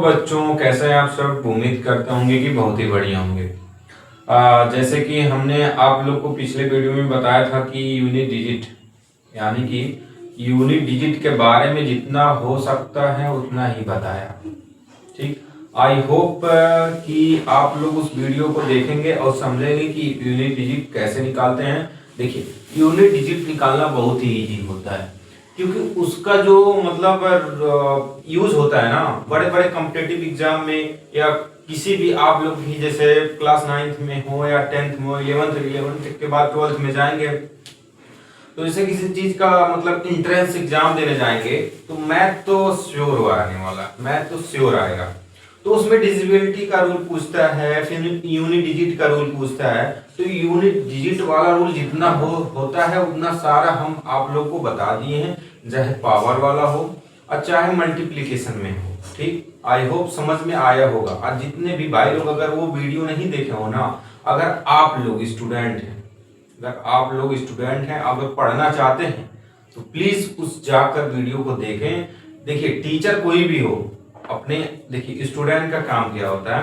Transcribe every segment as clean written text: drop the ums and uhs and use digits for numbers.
बच्चों, कैसे हैं आप सब। उम्मीद करते होंगे कि बहुत ही बढ़िया होंगे। जैसे कि हमने आप लोग को पिछले वीडियो में बताया था कि यूनिट डिजिट यानी कि यूनिट डिजिट के बारे में जितना हो सकता है उतना ही बताया। ठीक, आई होप कि आप लोग उस वीडियो को देखेंगे और समझेंगे कि यूनिट डिजिट कैसे निकालते हैं। देखिए, यूनिट डिजिट निकालना बहुत ही इजी होता है, क्योंकि उसका जो मतलब यूज होता है ना बड़े बड़े कॉम्पिटिटिव एग्जाम में, या किसी भी आप लोग भी जैसे क्लास 9th में हो या 10th में हो, 11th के बाद 12th में जाएंगे, तो जैसे किसी चीज का मतलब इंट्रेंस एग्जाम देने जाएंगे तो मैथ तो श्योर आने वाला, मैथ तो श्योर आएगा। तो उसमें डिजिबिलिटी का रूल पूछता है, फिर यूनिट डिजिट का रूल पूछता है। तो यूनिट डिजिट वाला रूल जितना होता है उतना सारा हम आप लोग को बता दिए हैं, चाहे पावर वाला हो और चाहे मल्टीप्लिकेशन में हो। ठीक, आई होप समझ में आया होगा। आज जितने भी भाई लोग अगर वो वीडियो नहीं देखे हो ना, अगर आप लोग स्टूडेंट हैं, अगर पढ़ना चाहते हैं तो प्लीज उस जाकर वीडियो को देखें। देखिए, टीचर कोई भी हो अपने, देखिए स्टूडेंट का काम क्या होता है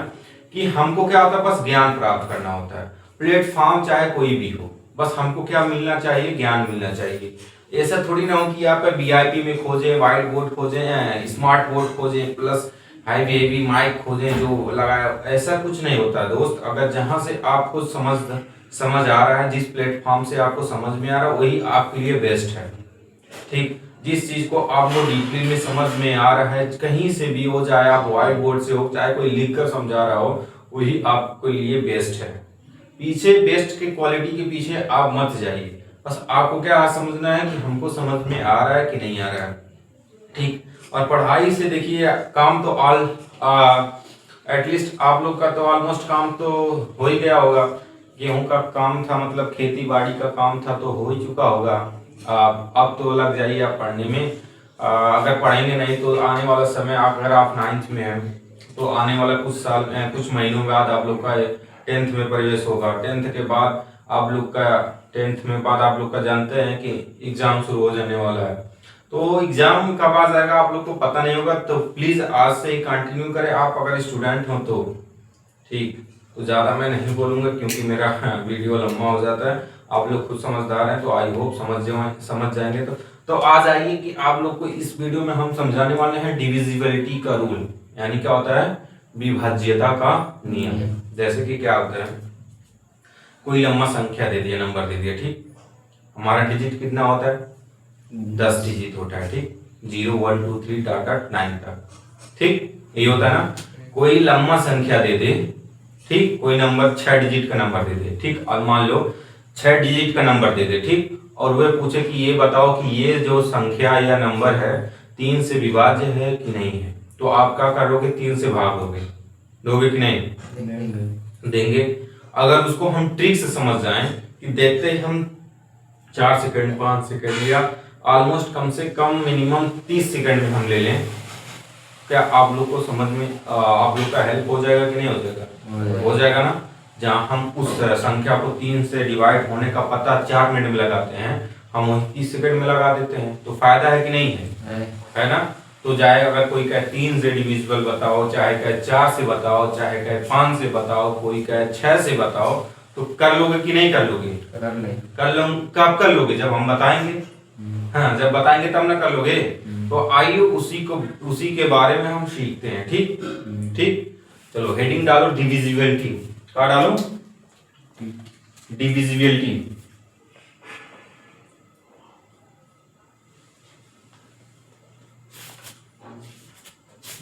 कि हमको क्या होता है, बस ज्ञान प्राप्त करना होता है। प्लेटफॉर्म चाहे कोई भी हो, बस हमको क्या मिलना चाहिए, ज्ञान मिलना चाहिए। ऐसा थोड़ी ना हो कि आप वीआईपी में खोजें, व्हाइट बोर्ड खोजें, स्मार्ट बोर्ड खोजें, प्लस हैवी हैवी माइक खोजें जो लगाया, ऐसा कुछ नहीं होता दोस्त। अगर जहां से आपको समझ आ रहा है, जिस प्लेटफॉर्म से आपको समझ में आ रहा है, वही आपके लिए बेस्ट है। ठीक, जिस चीज को आप लोग डीपली में समझ में आ रहा है, कहीं से भी हो, चाहे आप व्हाइट बोर्ड से हो, चाहे कोई लिख कर समझा रहा हो, वही आपके लिए बेस्ट है। पीछे बेस्ट की क्वालिटी के पीछे आप मत जाइए, बस आपको क्या समझना है कि हमको समझ में आ रहा है कि नहीं आ रहा है। ठीक, और पढ़ाई से देखिए काम तो एटलीस्ट आप लोग का तो ऑलमोस्ट काम तो हो ही गया होगा। गेहूं का काम था, मतलब खेती बाड़ी का काम था, तो हो ही चुका होगा। अब तो लग जाइए आप पढ़ने में। अगर पढ़ेंगे नहीं तो आने वाला समय, अगर आप 9th में हैं तो आने वाला कुछ महीनों बाद आप लोग का 10th में प्रवेश होगा। 10th के बाद आप लोग का 10th में बाद आप लोग का जानते हैं कि एग्जाम शुरू हो जाने वाला है। तो एग्जाम कब आ जाएगा आप लोग को पता नहीं होगा, तो प्लीज आज से ही कंटिन्यू करें आप अगर स्टूडेंट हो तो। ठीक, तो ज़्यादा मैं नहीं बोलूँगा क्योंकि मेरा वीडियो लंबा हो जाता है। आप लोग खुद समझदार हैं तो आई होप समझ जाएंगे। तो आ जाइए कि आप लोग को इस वीडियो में हम समझाने वाले हैं डिविजिबिलिटी का रूल, यानी क्या होता है, विभाज्यता का नियम। जैसे कि क्या होता है, कोई लंबा संख्या दे दिया, नंबर दे दिया। ठीक, हमारा डिजिट कितना होता है, 10 डिजिट होता है। ठीक, 0 1 2 3 डॉट 9 तक। ठीक, ये होता है ना। कोई लंबा संख्या दे दे, ठीक, कोई नंबर 6 डिजिट का नंबर दे दे। ठीक, और मान लो 6 डिजिट का नंबर दे दे। ठीक, और वह पूछे कि ये बताओ कि ये जो संख्या या नंबर है 3 से विभाज्य है कि नहीं है, तो आप क्या करोगे, 3 से भाग दोगे कि नहीं देंगे। अगर उसको हम ट्रिक से समझ जाएं कि देखते ही हम 4 सेकंड 5 सेकंड या ऑलमोस्ट कम से कम मिनिमम 30 सेकंड में हम ले लें, क्या आप लोग को समझ में आप लोग का हेल्प हो जाएगा कि नहीं हो जाएगा, हो जाएगा ना। जहाँ हम उस संख्या को 3 से डिवाइड होने का पता 4 मिनट में लगाते हैं, हम वही 30 सेकंड में लगा देते हैं। तो फायदा है कि नहीं है ना। तो चाहे अगर कोई कहे 3 से डिविजिबल बताओ, चाहे कहे 4 से बताओ, चाहे कहे 5 से बताओ, कोई कहे 6 से बताओ, तो कर लोगे कि नहीं कर लोगे, कब कर लोगे, जब हम बताएंगे। हाँ, जब बताएंगे तब ना कर लोगे। तो आइए उसी के बारे में हम सीखते हैं। ठीक ठीक, चलो हेडिंग डालो डिविजिबिलिटी। क्या डालो, डिविजिबिलिटी।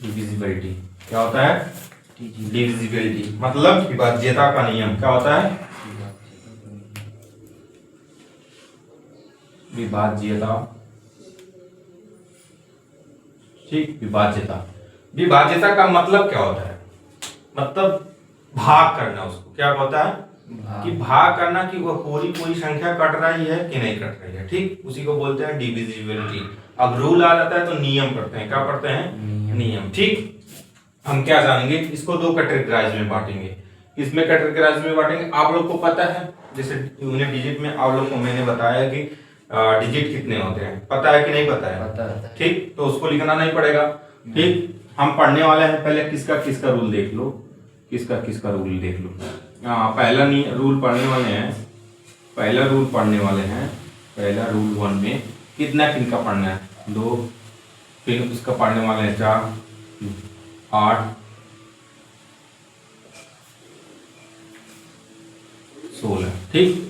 डिविजिबिलिटी क्या होता है, डिविजिबिलिटी मतलब विभाज्यता का नियम। क्या होता है, विभाज्यता। ठीक, विभाज्यता का मतलब क्या होता है, मतलब भाग करना। उसको क्या होता है कि भाग करना, कि वो पूरी संख्या कट रही है कि नहीं कट रही है। ठीक, उसी को बोलते हैं डिविजिबिलिटी। अब रूल आ जाता है तो नियम पढ़ते हैं। क्या पढ़ते हैं, नियम। ठीक, हम क्या जानेंगे, इसको 2 कैटेगराइज में बांटेंगे। इसमें कैटेगराइज में बांटेंगे, आप लोग को पता है, जैसे यूनिट डिजिट में आप लोग को मैंने बताया कि डिजिट कितने होते हैं, पता है कि नहीं पता है। ठीक, तो उसको लिखना नहीं पड़ेगा। ठीक, हम पढ़ने वाले हैं, पहले किसका किसका रूल देख लो, किसका किसका रूल देख लो। पहला रूल पढ़ने वाले हैं, पहला रूल पढ़ने वाले हैं, पहला रूल 1 में कितना किनका पढ़ना है, 2, फिर उसका पढ़ने वाले हैं 4, 8, 16। ठीक,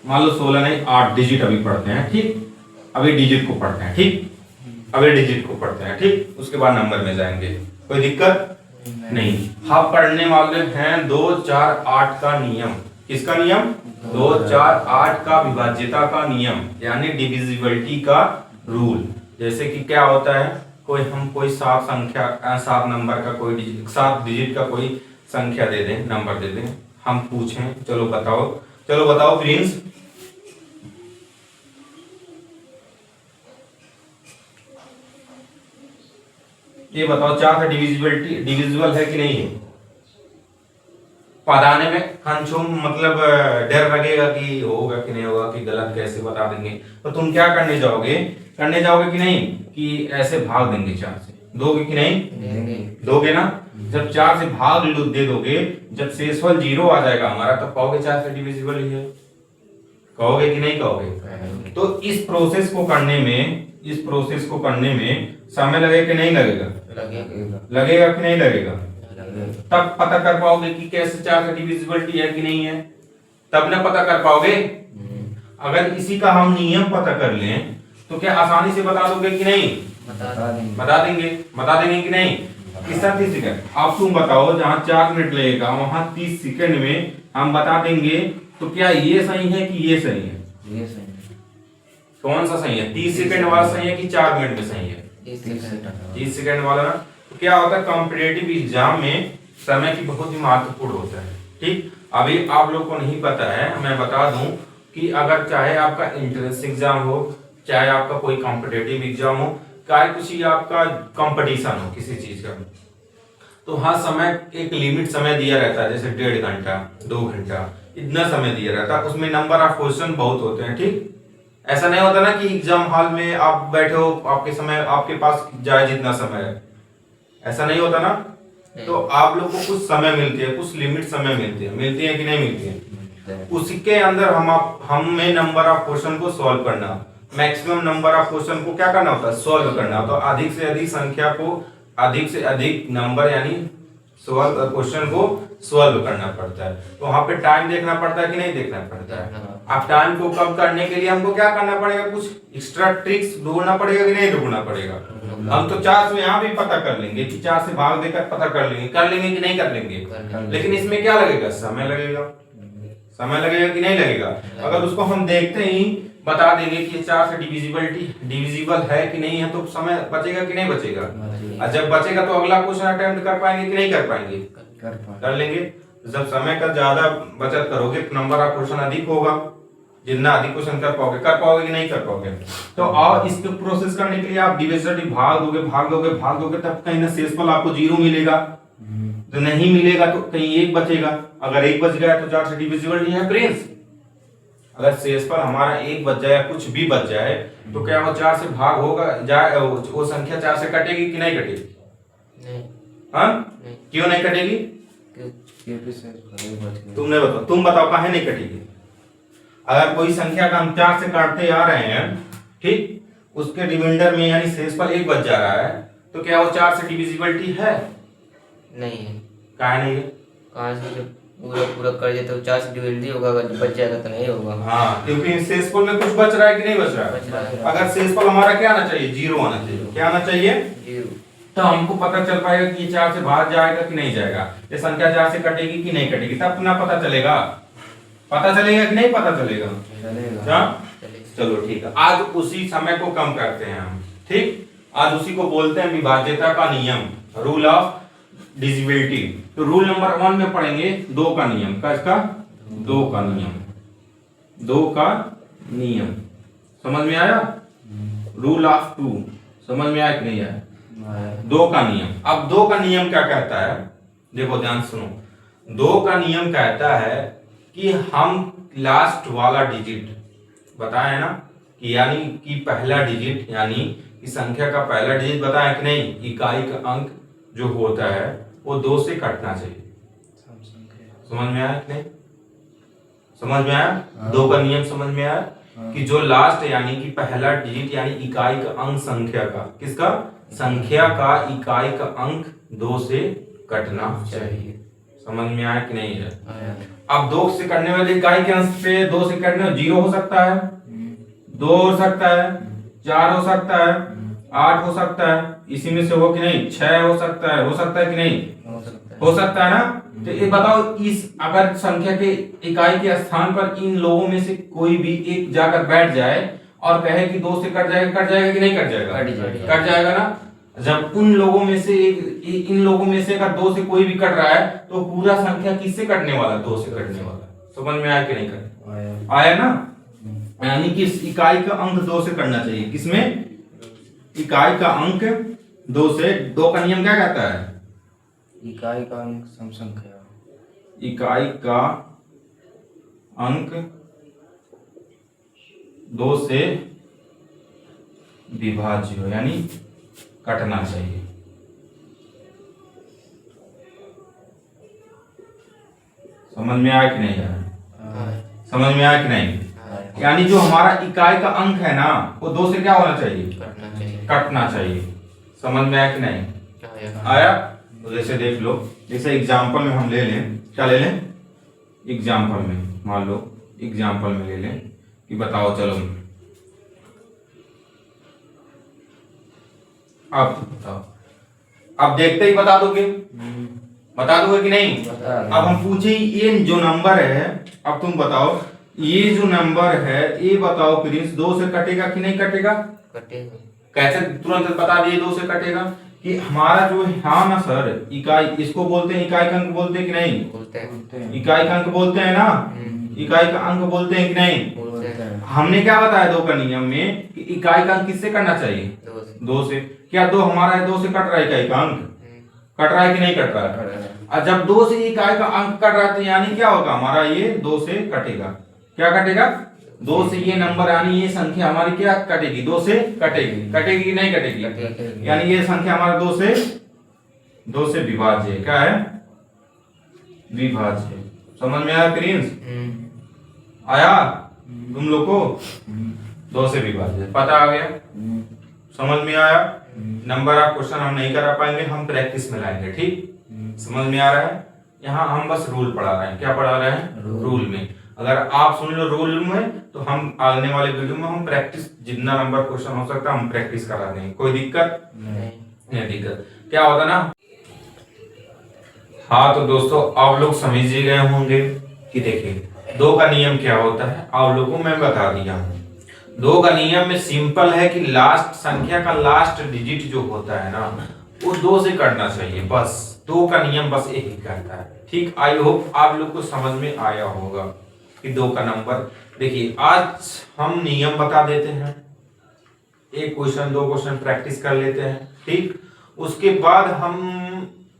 मान लो 16 नहीं 8 डिजिट अभी पढ़ते हैं। ठीक, अभी डिजिट को पढ़ते हैं। ठीक, अभी डिजिट को पढ़ते हैं। ठीक, उसके बाद नंबर में जाएंगे, कोई दिक्कत नहीं। हम पढ़ने वाले हैं 2, 4, 8 का नियम। किसका नियम? 2, 4, 8 का विभाज्यता का नियम, यानी डिविजिबिलिटी का रूल। जैसे कि क्या होता है, कोई 7 संख्या 7 नंबर का कोई 7 डिजिट का कोई संख्या दे दें, नंबर दे दें, हम पूछें चलो बताओ प्रिंस, ये बताओ 4 का डिविजिबल है कि नहीं है? बताने में खंचुम मतलब डर लगेगा कि होगा कि नहीं होगा, कि गलत कैसे बता देंगे। तो तुम क्या करने जाओगे कि नहीं कि ऐसे भाग देंगे 4 से, दोगे कि नहीं? दोगे ना। जब 4 से भाग दे दोगे, जब शेषफल 0 आ जाएगा हमारा, तब कहोगे 4 से डिविजिबल ही है, कहोगे कि नहीं कहोगे? तो इस प्रोसेस को करने में समय लगेगा कि नहीं लगेगा? लगेगा कि नहीं लगेगा? तब पता कर पाओगे कि कैसे 4 से डिविजिबिलिटी है कि नहीं है, तब ना पता कर पाओगे। अगर इसी का हम नियम पता कर लें तो क्या आसानी से बता दोगे कि नहीं? बता देंगे कि नहीं? कितना 30 सेकंड? अब तुम बताओ, जहां 4 मिनट लगेगा वहां 30 सेकंड में हम बता देंगे, तो क्या ये सही है कि ये सही है? ये सही है। कौन सा सही है? 30 सेकंड वाला सही है कि 4 मिनट में सही है? 30 सेकंड वाला ना। तो क्या होता है, कॉम्पिटिटिव एग्जाम में समय की बहुत ही महत्वपूर्ण होता है। ठीक, अभी आप लोग को नहीं पता है, मैं बता दूं कि अगर चाहे आपका एंट्रेंस एग्जाम हो, चाहे आपका कोई कॉम्पिटिटिव एग्जाम हो, चाहे कुछ आपका कंपटीशन हो किसी चीज का, तो हाँ समय एक लिमिट समय दिया रहता है, जैसे 1.5 घंटा 2 घंटा इतना समय दिया रहता है। उसमें नंबर ऑफ क्वेश्चन बहुत होते हैं। ठीक, ऐसा नहीं होता ना कि एग्जाम हॉल में आप बैठे हो, आपके पास जाए जितना समय है, ऐसा नहीं होता ना। तो आप लोग को कुछ समय मिलती है, कुछ लिमिट समय मिलती है कि नहीं मिलती है? उसके अंदर हमें नंबर ऑफ क्वेश्चन को सॉल्व करना, मैक्सिमम नंबर ऑफ क्वेश्चन को क्या करना होता है? सॉल्व करना। तो अधिक से अधिक संख्या को, अधिक से अधिक नंबर यानी क्वेश्चन को सॉल्व करना पड़ता है। तो वहां पे टाइम देखना पड़ता है कि नहीं देखना पड़ता है? अब टाइम को कम करने के लिए हमको क्या करना पड़ेगा? कुछ एक्स्ट्रा ट्रिक्स ढूंढना पड़ेगा कि नहीं ढूंढना पड़ेगा? हम तो 4 से यहाँ भी पता कर लेंगे कि 4 से भाग देकर पता कर लेंगे कि नहीं कर लेंगे, लेकिन इसमें क्या लगेगा? समय लगेगा कि नहीं लगेगा? अगर उसको हम देखते ही बता देंगे कि 4 से डिविजिबल है कि नहीं है, तो समय बचेगा कि नहीं बचेगा? और जब बचेगा तो अगला क्वेश्चन अटेम्प्ट कर पाएंगे कि नहीं कर पाएंगे? कर लेंगे। जब समय का ज्यादा बचत करोगे तो नंबर ऑफ क्वेश्चन अधिक होगा, जितना अधिक क्वेश्चन कर पाओगे कि नहीं कर पाओगे? तो और इसके प्रोसेस करने के लिए आप डिविजिबिलिटी भाग दोगे, तब कहीं ना शेषफल आपको 0 मिलेगा, तो नहीं मिलेगा तो कहीं 1 बचेगा। अगर 1 बच गया तो 4 से डिविजिबिलिटी है प्रिंस। अगर शेषफल हमारा 1 बच जाए, कुछ भी बच जाए, तो क्या वो 4 से भाग होगा जाए, वो संख्या 4 से कटेगी कि नहीं कटेगी? नहीं। हाँ, क्यों नहीं कटेगी? तुम बताओ काहे नहीं कटेगी? अगर कोई संख्या का हम 4 से काटते आ रहे हैं, ठीक, उसके रिमाइंडर में यानी शेषफल 1 बच जा रहा है, तो क्या वो 4 से डिविजिबिलिटी है? नहीं है। काहे नहीं है? कहाँ से जब पूरा कर देते तो 4 से डिविजिबिलिटी होगा, अगर बच जाएगा तो नहीं होगा। हाँ, क्योंकि शेषफल में कुछ बच रहा है कि नहीं बच रहा है? अगर शेषफल हमारा क्या आना चाहिए? 0 आना चाहिए। क्या आना चाहिए? 0। तो हमको पता चल पाएगा कि 4 से बाहर जाएगा कि नहीं जाएगा, ये संख्या 4 से कटेगी कि नहीं कटेगी, तब ना पता चलेगा कि नहीं पता चलेगा? चलो ठीक है, आज उसी समय को कम करते हैं हम। ठीक, आज उसी को बोलते हैं विभाज्यता का नियम, रूल ऑफ डिविजिबिलिटी। तो रूल नंबर 1 में पढ़ेंगे 2 का नियम। किसका? 2 का नियम। समझ में आया? रूल ऑफ 2 समझ में आया कि नहीं आया? 2 का नियम। अब 2 का नियम क्या कहता है? देखो ध्यान सुनो। 2 का नियम कहता है कि हम लास्ट वाला डिजिट बताए ना, कि यानी कि पहला डिजिट यानी इस संख्या का पहला डिजिट बताया कि नहीं, इकाई का अंक जो होता है वो 2 से कटना चाहिए। समझ में आया कि नहीं? समझ में आया? 2 का नियम समझ में आया कि जो लास्ट यानी कि पहला डिजिट यानी इकाई का अंक संख्या का, किसका, संख्या का इकाई का अंक 2 से कटना चाहिए। समझ में आया कि नहीं है? अब 2 से कटने वाले इकाई के अंश पे 2 से कटने 0 हो सकता है, 2 हो सकता है, 4 हो सकता है, 8 हो सकता है, इसी में से हो कि नहीं, 6 हो सकता है कि नहीं, हो सकता है ना। तो ये बताओ, इस अगर संख्या के इकाई के स्थान पर इन लोगों में से कोई भी एक जाकर बैठ जाए और कहे कि 2 से कट जाएगा कि नहीं कट जाएगा? कट जाएगा ना। जब उन लोगों में से इन लोगों में से अगर 2 से कोई भी कट रहा है तो पूरा संख्या किससे कटने वाला? 2 से कटने वाला। समझ में आया कि नहीं? कट आया ना। यानी कि इस इकाई का अंक 2 से कटना चाहिए। किसमें? इकाई का अंक 2 से। 2 का नियम क्या कहता है? इकाई का अंक सम संख्या, इकाई का अंक 2 से विभाज्य हो, यानी कटना चाहिए। समझ में आया कि नहीं आया? समझ में आया कि नहीं? यानी जो हमारा इकाई का अंक है ना वो 2 से क्या होना चाहिए? कटना चाहिए। समझ में आया कि नहीं? आया? तो जैसे देख लो, जैसे एग्जाम्पल में हम ले लें, क्या ले लें? एग्जाम्पल में मान लो, एग्जाम्पल में ले लें कि बताओ, चलो अब बताओ, अब देखते ही बता दोगे कि नहीं? अब हम पूछे ये जो नंबर है, अब तुम बताओ ये जो नंबर है, ये बताओ प्रिंस 2 से कटेगा कि नहीं कटेगा? कटेगा। कैसे तुरंत बता दिए 2 से कटेगा? कि हमारा जो हाँ ना सर, इकाई, इसको बोलते हैं इकाई का अंक, बोलते हैं कि नहीं? बोलते हैं। इकाई का अंक बोलते हैं ना, इकाई का अंक बोलते हैं कि नहीं? बोलते हैं। हमने क्या बताया 2 का नियम में कि इकाई का अंक किससे करना चाहिए? 2 से। क्या 2 हमारा है, 2 से कट रहा है इकाई का अंक? कट रहा है कि नहीं कट रहा है? और जब 2 से इकाई का अंक कट रहा है तो यानी क्या होगा हमारा, ये 2 से कटेगा। क्या कटेगा? 2 से ये नंबर यानी ये संख्या हमारी क्या कटेगी? 2 से कटेगी। कटेगी कि नहीं कटेगी? यानी ये संख्या हमारा 2 से विभाज्य है। क्या है? विभाज्य। समझ में आया प्रिंस? आया तुम लोग को? 2 से विभाज्य पता आ गया? समझ में आया? नंबर ऑफ क्वेश्चन हम नहीं करा पाएंगे, हम प्रैक्टिस में लाएंगे। ठीक, समझ में आ रहा है? यहाँ हम बस रूल पढ़ा रहे हैं। क्या पढ़ा रहे हैं? रूल में। अगर आप सुन लो रूल में तो हम आने वाले वीडियो में हम प्रैक्टिस, जितना नंबर क्वेश्चन हो सकता है हम प्रैक्टिस करा देंगे। कोई दिक्कत नहीं दिक्कत। क्या होगा ना? हाँ तो दोस्तों आप लोग समझ ही गए होंगे कि देखिए 2 का नियम क्या होता है आप लोगों को मैं बता दिया हूँ। 2 का नियम में सिंपल है कि लास्ट संख्या का लास्ट डिजिट जो होता है ना वो 2 से कटना चाहिए। बस 2 का नियम बस यही कहता है। ठीक, आई होप आप लोग को समझ में आया होगा कि 2 का नंबर। देखिए आज हम नियम बता देते हैं, 1 क्वेश्चन 2 क्वेश्चन प्रैक्टिस कर लेते हैं। ठीक, उसके बाद हम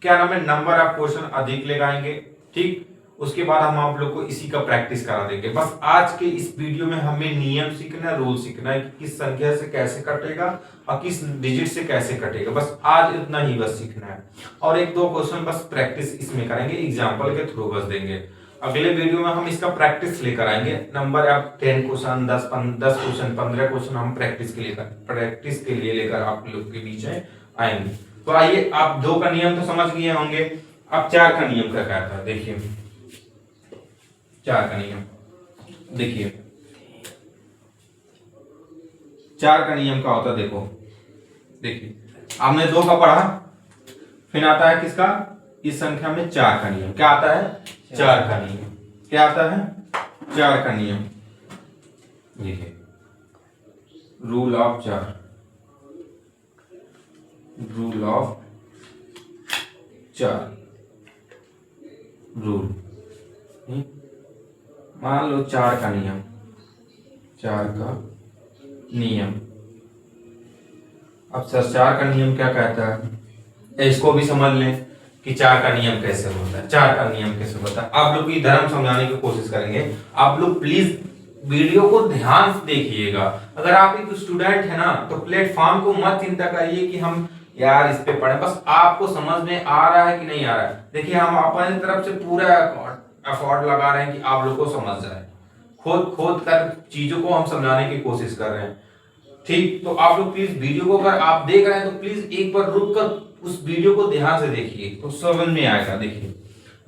क्या नाम है, नंबर ऑफ क्वेश्चन अधिक लगाएंगे। ठीक, उसके बाद हम आप लोग को इसी का प्रैक्टिस करा देंगे। बस आज के इस वीडियो में हमें नियम सीखना है, रूल सीखना है कि किस संख्या से कैसे कटेगा और किस डिजिट से कैसे कटेगा। बस आज इतना ही बस सीखना है और 1-2 क्वेश्चन बस प्रैक्टिस इसमें करेंगे, एग्जाम्पल के थ्रू बस देंगे। अगले वीडियो में हम इसका प्रैक्टिस लेकर आएंगे। Number of 10 question 10 question 15 question हम प्रैक्टिस के लिए लेकर आप लोग के बीच आएंगे। तो आइए, आप 2 का नियम तो समझ गए होंगे। अब 4 का नियम क्या कहता है? देखिए 4 का नियम, देखिए 4 का नियम क्या होता है? देखिए आपने 2 का पढ़ा, फिर आता है किसका? इस संख्या में 4 का नियम। क्या आता है? 4 का नियम। क्या आता है? 4 का नियम। देखिए rule of 4, rule of 4, rule. मान लो 4 का नियम, 4 का नियम। अब सर 4 का नियम क्या कहता है? इसको भी समझ लें कि 4 का नियम कैसे होता है। 4 का नियम कैसे होता है आप लोग की धर्म समझाने की कोशिश करेंगे। आप लोग प्लीज वीडियो को ध्यान से देखिएगा। अगर आप एक स्टूडेंट है ना तो प्लेटफॉर्म को मत चिंता करिए कि हम यार इस पे पढ़े, बस आपको समझ में आ रहा है कि नहीं आ रहा है। देखिए हम अपनी तरफ से पूरा एफर्ट लगा रहे हैं कि आप लोग को समझ जाए, खोद खोद कर चीजों को हम समझाने की कोशिश कर रहे हैं। ठीक, तो आप लोग प्लीज वीडियो को अगर आप देख रहे हैं तो प्लीज एक बार रुक कर उस वीडियो को ध्यान से देखिए तो समझ में आएगा। देखिए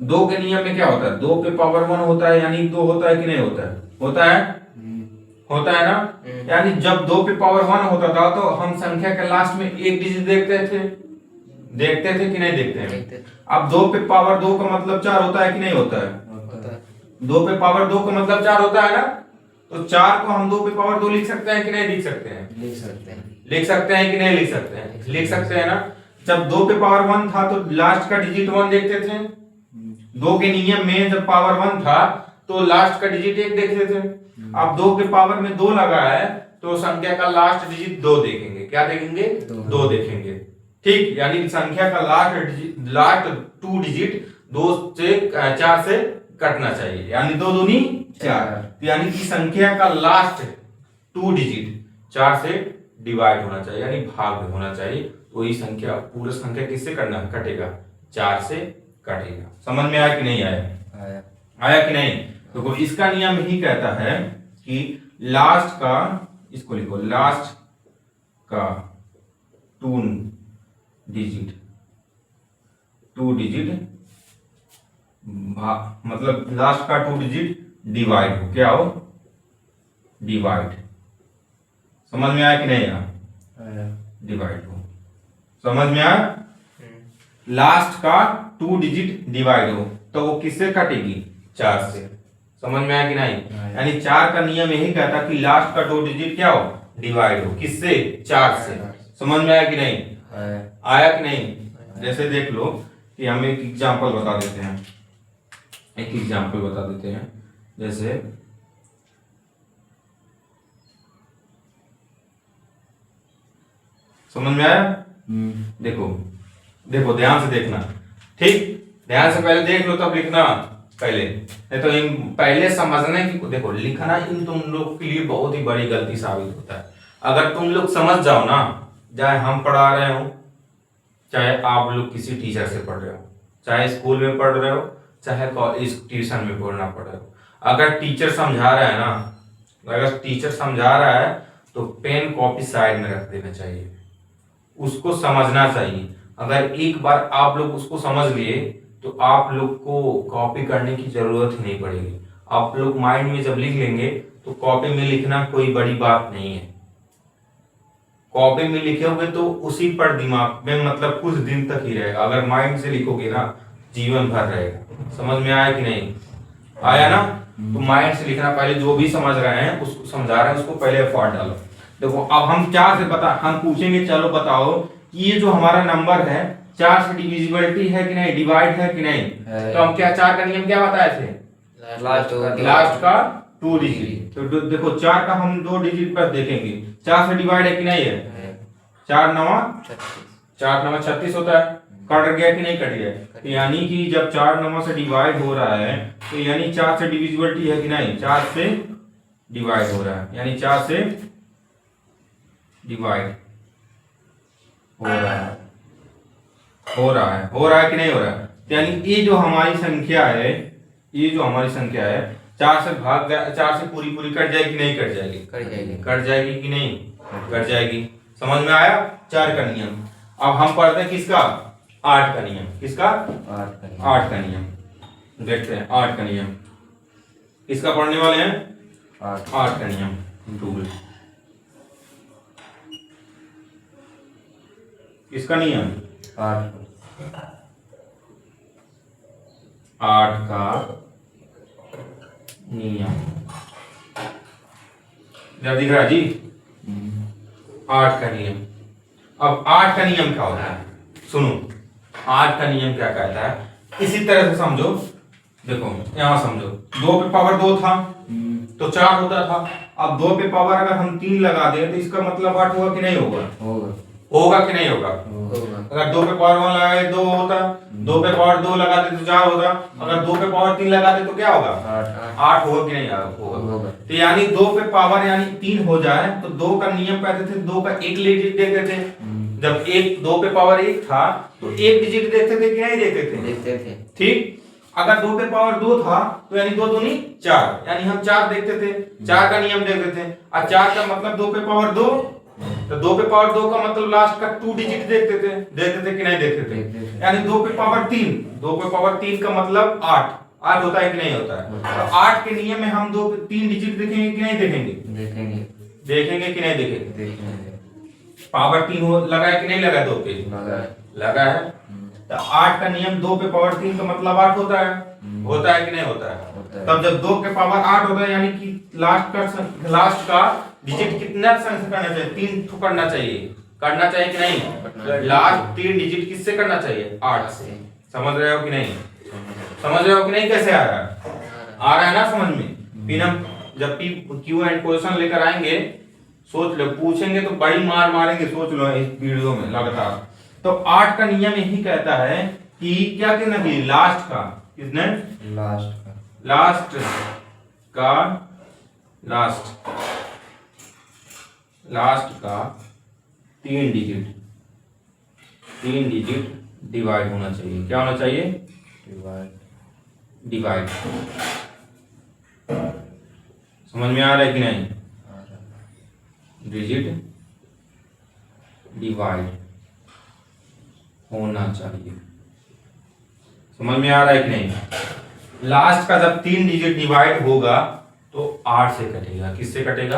2 के नियम में क्या होता है, 2 पे पावर 1 होता है, यानी 2 होता है कि नहीं होता है, होता है, होता है ना। यानी जब 2 पे पावर 1 होता था तो हम संख्या के लास्ट में एक डिजिट देखते थे कि नहीं देखते हैं। अब 2 पे पावर 2 का मतलब 4 होता है कि नहीं होता है, 2 पे पावर 2 का मतलब 4 होता है ना। तो 4 को हम 2 पे पावर 2 लिख सकते हैं कि नहीं लिख सकते हैं, लिख सकते हैं, लिख सकते हैं कि नहीं लिख सकते हैं, लिख सकते हैं ना। जब 2 पे पावर 1 था तो लास्ट का डिजिट 1 देखते थे। 2 के नियम में जब पावर 1 था तो लास्ट का डिजिट 1 देखते थे। अब 2 के पावर में 2 लगा है तो संख्या का लास्ट डिजिट 2 देखेंगे। क्या देखेंगे, 2 देखेंगे। ठीक, यानी संख्या का लास्ट 2 डिजिट 2 से 4 से कटना चाहिए, यानी 2 दूनी 4। यानी कि संख्या का लास्ट 2 डिजिट 4 से डिवाइड होना चाहिए, यानी भाग में होना चाहिए। तो ये संख्या पूरा संख्या किससे करना कटेगा, 4 से कटेगा। समझ में आया कि नहीं आया, आया कि नहीं। तो इसका नियम ही कहता है कि लास्ट का, इसको लिखो, लास्ट का 2 डिजिट मतलब लास्ट का 2 डिजिट डिवाइड हो, क्या हो, डिवाइड। समझ में आया कि नहीं आया, डिवाइड हो, समझ में आया। लास्ट का 2 डिजिट डिवाइड हो तो वो किससे कटेगी, 4 से। समझ में आया कि नहीं। यानी 4 का नियम यही कहता कि लास्ट का 2 डिजिट क्या हो, डिवाइड हो, किससे, 4 से। समझ में आया कि नहीं, आया कि नहीं। जैसे देख लो कि हम एक एग्जांपल बता देते हैं, एक एग्जांपल बता देते हैं। जैसे समझ में आया, देखो देखो ध्यान से देखना, ठीक, ध्यान से पहले देख लो तब लिखना पहले, नहीं तो इन पहले समझने की, देखो लिखना इन तुम लोग के लिए बहुत ही बड़ी गलती साबित होता है। अगर तुम लोग समझ जाओ ना, चाहे हम पढ़ा रहे हो, चाहे आप लोग किसी टीचर से पढ़ रहे हो, चाहे स्कूल में पढ़ रहे हो, चाहे कॉलेज ट्यूशन में पढ़ना पड़ रहा हो, अगर टीचर समझा रहा है ना, अगर टीचर समझा रहा है तो पेन कॉपी साइड में रख देना चाहिए, उसको समझना चाहिए। अगर एक बार आप लोग उसको समझ लिए तो आप लोग को कॉपी करने की जरूरत ही नहीं पड़ेगी। आप लोग माइंड में जब लिख लेंगे तो कॉपी में लिखना कोई बड़ी बात नहीं है। कॉपी में लिखोगे तो उसी पर दिमाग में मतलब कुछ दिन तक ही रहेगा, अगर माइंड से लिखोगे ना जीवन भर रहेगा। समझ में आया कि नहीं, आया ना। तो माइंड से लिखना, पहले जो भी समझ रहे हैं उसको समझा रहे हैं उसको पहले एफर्ट डालो। देखो अब हम 4 से बता, हम पूछेंगे चलो बताओ कि ये जो हमारा नंबर है 4 से डिविजिबिलिटी है कि नहीं, डिवाइड है कि नहीं। तो हम क्या 4 का नियम क्या बताए थे, लास्ट का 2 डिजिट। तो देखो 4 का हम 2 डिजिट पर देखेंगे, 4 से डिवाइड है कि नहीं है, 4 9 36 होता है। कट गया कि नहीं कट गया, तो यानी कि जब 4 9 से डिवाइड हो रहा है तो यानी 4 से डिविजिबिलिटी है कि नहीं, 4 से डिवाइड हो रहा है, यानी 4 से डिवाइड हो रहा है, हो रहा है कि नहीं हो रहा है। यानी ये जो हमारी संख्या है, ये जो हमारी संख्या है 4 से भाग 4 से पूरी कट जाएगी कि नहीं कट जाएगी, कट जाएगी कि नहीं, कट जाएगी। समझ में आया 4 का नियम। अब हम पढ़ते हैं किसका, 8 का नियम। किसका, 8 का नियम। देखते हैं 8 का नियम किसका पढ़ने वाले हैं, 8 का नियम रूल। किसका नियम, 8 का नियम। जब दिख रहा जी, 8 का नियम। अब 8 का नियम क्या होता है, सुनो 8 का नियम क्या कहता है, इसी तरह से समझो। देखो यहां समझो, 2 पे पावर 2 था तो 4 होता था। अब 2 पे पावर अगर हम 3 लगा दें तो इसका मतलब 8 होगा कि नहीं होगा, होगा कि नहीं होगा। अगर 2 पे पावर 1 लगाए 2 होता, 2 पे पावर 2 लगाते तो 4 होगा, अगर 2 पे पावर 3 लगाते तो क्या होगा? 8 होगा कि नहीं होगा? तो यानी 2 पे पावर यानी 3 हो जाए तो 2 का नियम कहते थे 2 का एक डिजिट देखते थे। जब 2 पे पावर 1 था तो एक डिजिट देखते थे कि नहीं देखते थे? ठीक। अगर 2 पे पावर 2 था तो यानी 2 दूनी 4, यानी हम 4 देखते थे, 4 का नियम देखते थे। और 4 का मतलब 2 पे पावर 2, तो 2 पे पावर 2 का मतलब लास्ट का 2 डिजिट देखते थे कि नहीं देखते थे? यानी 2 पे पावर 3, 2 पे पावर 3 का मतलब 8 होता है कि नहीं होता है? तो 8 के नियम में हम 2 पे 3 डिजिट देखेंगे कि नहीं देखेंगे? देखेंगे कि नहीं देखेंगे? पावर 3 लगा है कि नहीं लगा? 2 पे लगा है। तो 8 का नियम 2 पे पावर 3 का मतलब 8 होता है। होता है कि नहीं होता है? तब जब 2 के पावर 8 होता है यानी कि लास्ट का डिजिट कितना संख्या करना चाहिए? 3 तो करना चाहिए कि नहीं? लास्ट 3 डिजिट किससे करना चाहिए? 8 से। समझ रहे हो कि नहीं? कैसे आ रहा है? आ रहा है ना समझ में? फिर हम जब क्यू एंड क्वेश्चन लेकर आएंगे, सोच लो, पूछेंगे तो बड़ी मार मारेंगे, सोच लो इस वीडियो में लगातार। तो 8 का नियम यही कहता है कि क्या कहना चाहिए? लास्ट का, किसने? लास्ट का 3 डिजिट डिवाइड होना चाहिए। क्या होना चाहिए? डिवाइड। समझ में आ रहा है कि नहीं? डिजिट डिवाइड होना चाहिए। समझ में आ रहा है कि नहीं? लास्ट का जब 3 डिजिट डिवाइड होगा तो 8 से कटेगा। किससे कटेगा?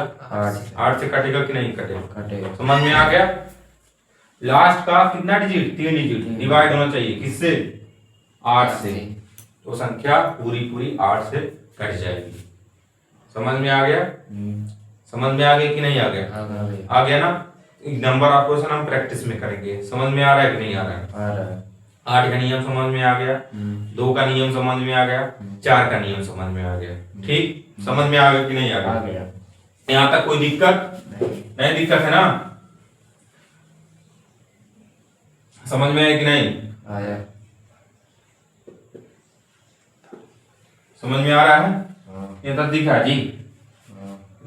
8 से कटेगा कि नहीं कटेगा? समझ में आ गया? लास्ट का कितना डिजिट? 3 डिजिट डिवाइड होना चाहिए। किससे? 8 से। तो संख्या पूरी 8 से कट जाएगी। समझ में आ गया? समझ में आ गया कि नहीं आ गया? आ गया ना? नंबर ऑफ क्वेश्चन हम प्रैक्टिस में करेंगे। समझ में आ रहा है कि नहीं आ रहा है? आ रहा है। 8 का नियम समझ में आ गया, 2 का नियम समझ में आ गया, 4 का नियम समझ में आ गया। ठीक, समझ में आ गया कि नहीं आ गया? यहाँ तक कोई दिक्कत नहीं? दिक्कत है ना? समझ में आया कि नहीं? आया। समझ में आ रहा है? यहाँ तक दिख रहा है जी?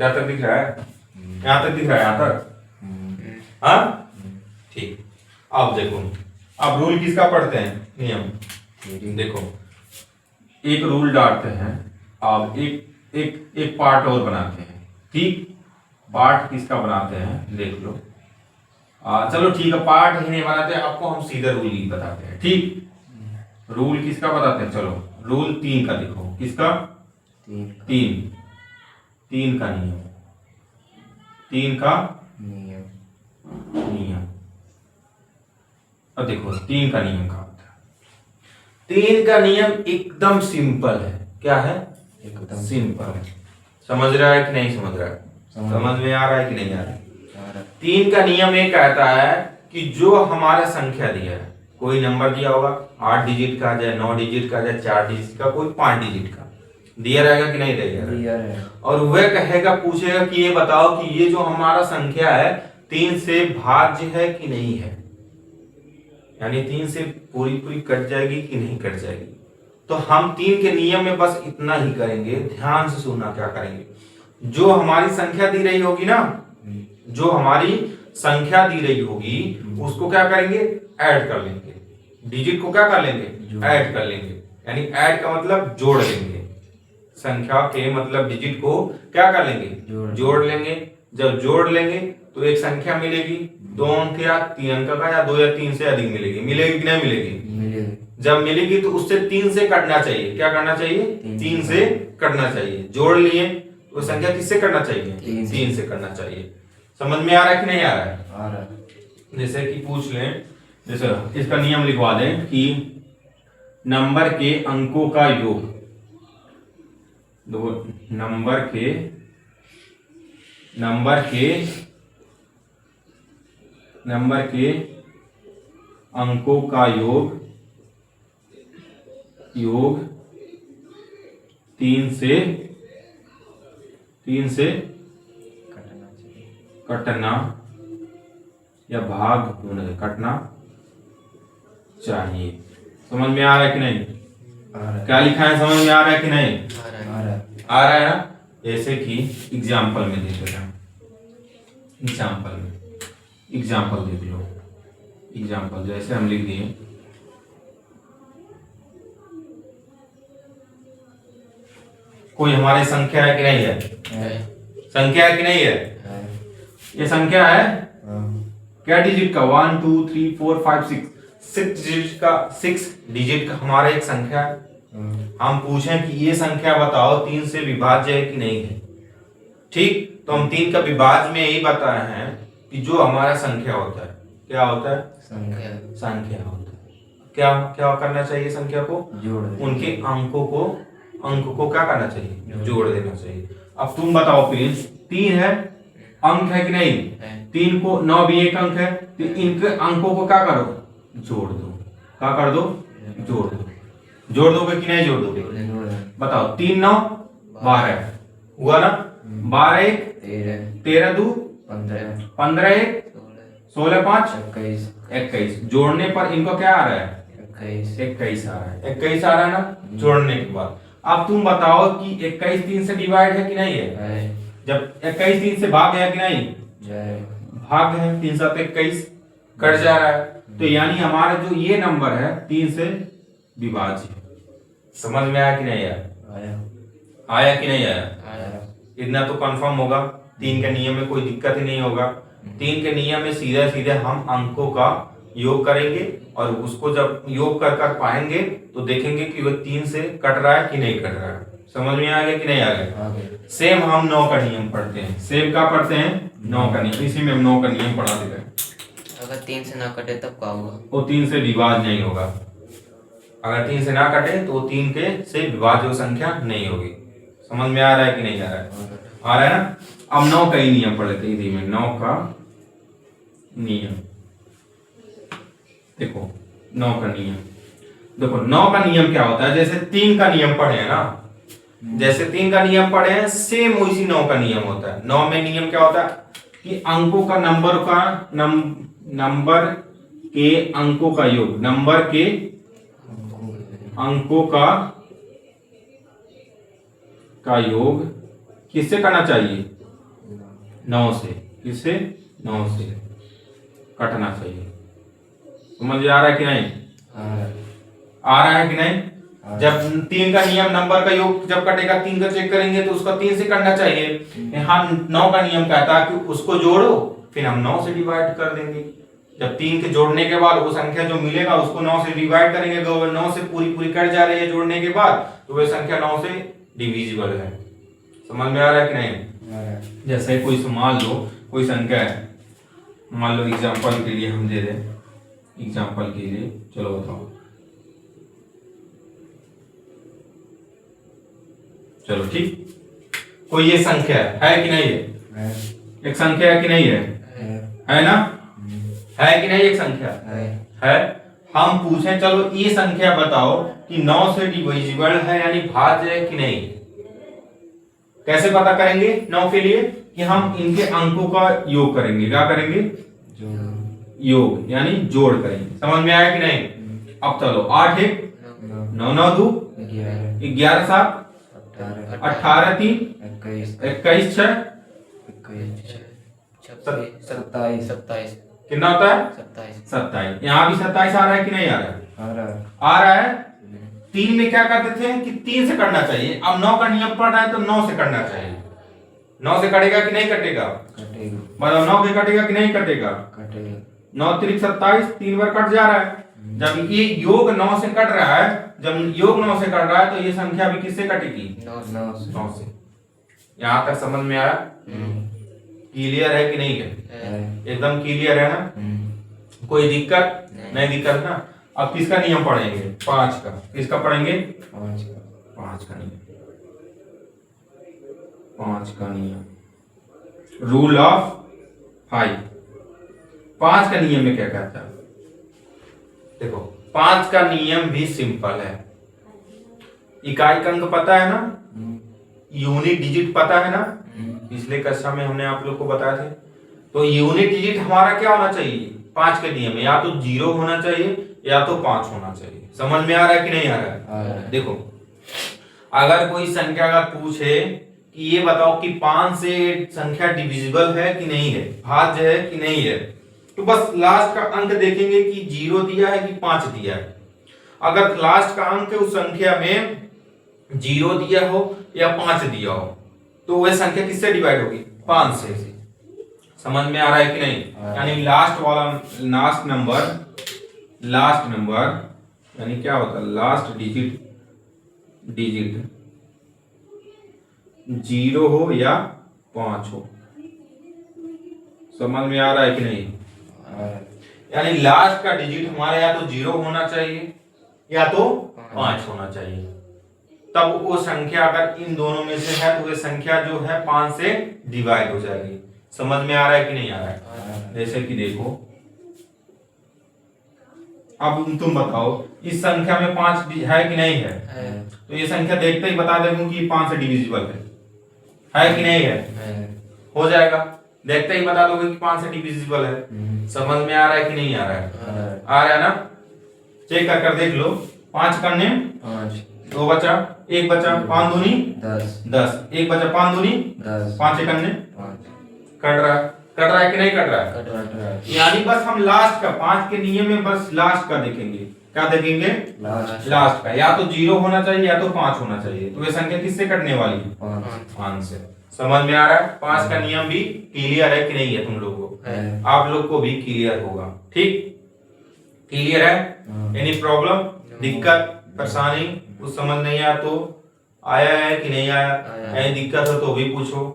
यहाँ तक दिख रहा है? यहाँ तक दिख रहा है? यहाँ तक? हाँ, ठीक। अब देखो, अब रूल किसका पढ़ते हैं? नियम। देखो, एक रूल डालते हैं, अब एक पार्ट और बनाते हैं। ठीक, पार्ट किसका बनाते हैं देख लो। चलो ठीक है, पार्ट ही नहीं बनाते, आपको हम सीधा रूल ही बताते हैं। ठीक, रूल किसका बताते हैं? चलो, रूल 3 का देखो। किसका? 3 का नियम। 3 का नियम। अब देखो 3 का नियम का होता है। 3 का नियम एकदम सिंपल है। क्या है? एकदम सिंपल है। समझ रहा है कि नहीं समझ रहा है? समझ में आ रहा है कि नहीं आ रहा है? 3 का नियम ये कहता है कि जो हमारा संख्या दिया है, कोई नंबर दिया होगा 8 डिजिट का, चाहे 9 डिजिट का, चाहे 4 डिजिट का, कोई 5 डिजिट का दिया रहेगा कि नहीं रहेगा? और वह कहेगा, पूछेगा कि ये बताओ कि ये जो हमारा संख्या है 3 से भाज्य है कि नहीं है, यानी 3 से पूरी कट जाएगी कि नहीं कट जाएगी। तो हम 3 के नियम में बस इतना ही करेंगे। ध्यान से सुनना, क्या करेंगे? जो हमारी संख्या दी रही होगी ना, जो हमारी संख्या दी रही होगी उसको क्या करेंगे? ऐड कर लेंगे। डिजिट को क्या कर लेंगे? ऐड कर लेंगे। यानी ऐड का मतलब जोड़ लेंगे। संख्या के मतलब डिजिट को क्या कर लेंगे? जोड़ लेंगे। जब जोड़ लेंगे तो एक संख्या मिलेगी, 2 अंक या 3 अंक का, या 2 या 3 से अधिक मिलेगी। मिलेगी कि नहीं मिलेगी? जब मिलेगी तो उससे 3 से कटना चाहिए। क्या करना चाहिए? 3 से कटना चाहिए। जोड़ लिए तो संख्या किससे करना चाहिए? 3 से करना चाहिए। समझ में आ रहा है कि नहीं आ रहा है? आ रहा है। जैसे कि पूछ लें, जैसे इसका नियम लिखवा दें कि नंबर के अंकों का योग, नंबर के अंकों का योग 3 से कटना या भाग होने कटना चाहिए। समझ में आ रहा है कि नहीं? आ रहा है। क्या लिखा है, समझ में आ रहा है कि नहीं? आ रहा है। आ रहा है ना? जैसे कि एग्जाम्पल में देख लेते हैं। एग्जाम्पल देख लो। एग्जाम्पल जैसे हम लिख दिए, कोई हमारी संख्या है कि नहीं है? संख्या है कि नहीं है? ये संख्या है क्या डिजिट का? 1 2 3 4 5 6 डिजिट का हमारा एक संख्या है। हम पूछें कि ये संख्या बताओ 3 से विभाज्य है कि नहीं है, ठीक? तो हम 3 का विभाज्य में यही बताए हैं कि जो हमारा संख्या होता है, क्या होता है? संख्या होता है। क्या क्या करना चाहिए? संख्या को उनके अंक को क्या करना चाहिए? जोड़ देना चाहिए। अब तुम बताओ प्लीज, 3 है, अंक है कि नहीं? 3 को 9 भी एक अंक है, तो इनके अंकों को क्या करो? जोड़ दो। क्या कर दो? जोड़ दो। जोड़ दोगे कि नहीं जोड़ दोगे? बताओ, 3 9 12 हुआ ना? 12 1 13 2 15 1 16 5 21। जोड़ने पर इनको क्या आ रहा है? 21 आ रहा है। 21 आ रहा है ना जोड़ने के बाद। अब तुम बताओ कि 21 3 से डिवाइड है कि नहीं है? जब 21 3 से भाग गया कि नहीं? भाग है। 3 7 21 कट जा रहा है, तो यानी हमारा जो ये नंबर है 3 से विभाज्य है। समझ में आया कि नहीं आया? आया कि नहीं आया? इतना तो कंफर्म होगा। 3 के नियम में कोई दिक्कत ही नहीं होगा। 3 के नियम में सीधे सीधे हम अंकों का योग करेंगे और उसको जब योग कर पाएंगे तो देखेंगे कि वो 3 से कट रहा है कि नहीं कट रहा है। समझ में आ गया कि नहीं आ गया? सेम हम 9 का नियम पढ़ते हैं। सेम का पढ़ते हैं 9 का नियम। इसी में हम 9 का नियम पढ़ा दे रहे हैं। अगर 3 से ना कटे तब क्या होगा? वो 3 से विभाज्य नहीं होगा। अगर 3 से ना कटे तो 3 के से विभाज्य संख्या नहीं होगी। समझ में आ रहा है कि नहीं आ रहा है? आ रहा है ना? अब 9 का ही नियम पढ़ लेते हैं। में 9 का नियम देखो। 9 का नियम देखो। 9 का नियम क्या होता है? जैसे 3 का नियम पढ़े हैं ना, जैसे 3 का नियम पढ़े हैं, सेम उसी 9 का नियम होता है। 9 में नियम क्या होता है कि अंकों का नंबर के अंकों का योग, नंबर के अंकों का योग किससे करना चाहिए? 9 से। किससे? 9 से कटना चाहिए। समझ आ रहा है कि नहीं? आ रहा है कि नहीं? जब 3 का नियम नंबर का योग जब कटेगा 3 का चेक करेंगे तो उसका 3 से करना चाहिए। यहाँ 9 का नियम कहता है कि उसको जोड़ो, फिर हम 9 से डिवाइड कर देंगे। जब 3 के जोड़ने के बाद वो संख्या जो मिलेगा उसको 9 से डिवाइड करेंगे। अगर 9 से पूरी कट जा रही है जोड़ने के बाद तो वह संख्या 9 से डिविजिबल है। समझ में आ रहा है कि नहीं? जैसे कोई मान लो कोई संख्या है, मान लो एग्जांपल के लिए हम दे दें, एग्जांपल के लिए चलो बताओ, चलो ठीक, कोई ये संख्या है कि नहीं है? एक संख्या है कि नहीं है? है ना? है कि नहीं? एक संख्या है। हम पूछें चलो ये संख्या बताओ कि 9 से डिविजिबल है यानी भाज्य है कि नहीं। कैसे पता करेंगे 9 के लिए? कि हम इनके अंकों का योग करेंगे। क्या करेंगे? योग यानी जोड़ करेंगे। समझ में आया कि नहीं? अब चलो 8 1 9 9 2 11 7 18 3 21 6 27 कितना होता है? 27। यहाँ भी 27 आ रहा है कि नहीं आ रहा है? आ रहा है। 3 में क्या करते थे कि 3 से करना चाहिए। अब 9 का नियम पढ़ रहा है तो 9 से करना चाहिए। 9 से कटेगा कि नहीं कटेगा? बताओ 9 से कटेगा कि नहीं कटेगा? 9 3 27, 3 बार कट जा रहा है। जब ये योग 9 से कट रहा है, जब योग 9 से कट रहा है तो ये संख्या भी किससे कटेगी? 9 से। यहाँ तक समझ में आया? क्लियर है कि नहीं है? एकदम क्लियर है ना? कोई दिक्कत नहीं? दिक्कत ना? अब किसका नियम पढ़ेंगे? 5 का। किसका पढ़ेंगे? 5 का नियम। 5 का नियम, रूल ऑफ 5। 5 का नियम में क्या कहता है? देखो 5 का नियम भी सिंपल है। इकाई अंक पता है ना? यूनिट डिजिट पता है ना? पिछले कक्षा में हमने आप लोग को बताया थे। तो यूनिट डिजिट हमारा क्या होना चाहिए? 5 के नियम में या तो 0 होना चाहिए या तो 5 होना चाहिए। समझ में आ रहा है कि नहीं आ रहा है? देखो, अगर कोई संख्या का पूछे कि ये बताओ कि 5 से संख्या डिविजिबल है कि नहीं है, भाज्य है कि नहीं है, तो बस लास्ट का अंक देखेंगे कि 0 दिया है कि 5 दिया है। अगर लास्ट का अंक उस संख्या में 0 दिया हो या 5 दिया हो तो वह संख्या किससे डिवाइड होगी? 5 से। समझ में आ रहा है कि नहीं? यानी लास्ट वाला लास्ट नंबर यानी क्या होता है? लास्ट डिजिट 0 हो या 5 हो। समझ में आ रहा है कि नहीं? यानी लास्ट का डिजिट हमारा या तो 0 होना चाहिए या तो 5 होना चाहिए। तब वो संख्या अगर इन दोनों में से है तो वो संख्या जो है 5 से डिवाइड हो जाएगी। समझ में आ रहा है कि नहीं आ रहा है? जैसे कि देखो, अब तुम बताओ इस संख्या में 5 है कि नहीं है? तो ये संख्या देखते ही बता देंगे कि 5 से डिविजिबल है कि नहीं है? हो जाएगा, देखते ही बता दोगे कि 5 से डिविजिबल है। समझ में आ रहा है कि नहीं आ रहा है? आ रहा है ना? चेक कर देख लो। 5 करने 5, 2 बचा, 1 बचा, 5 दूनी 10, 1 बचा, 5 दूनी 10, 5 करने 5। कट रहा है कि नहीं कट रहा है? कट रहा है। यानी बस हम लास्ट का 5 के नियम में बस लास्ट का देखेंगे। क्या देखेंगे? लास्ट का। या तो 0 होना चाहिए या तो 5 होना चाहिए। तो ये संख्या किससे कटने वाली है? 5 से। समझ में आ रहा है? 5 का नियम भी क्लियर है कि नहीं है तुम लोगों को? आप लोग को भी क्लियर होगा। ठीक, क्लियर है? एनी प्रॉब्लम, दिक्कत, परेशानी, कुछ समझ नहीं आया तो आया है कि नहीं आया? कहीं दिक्कत हो तो भी पूछो।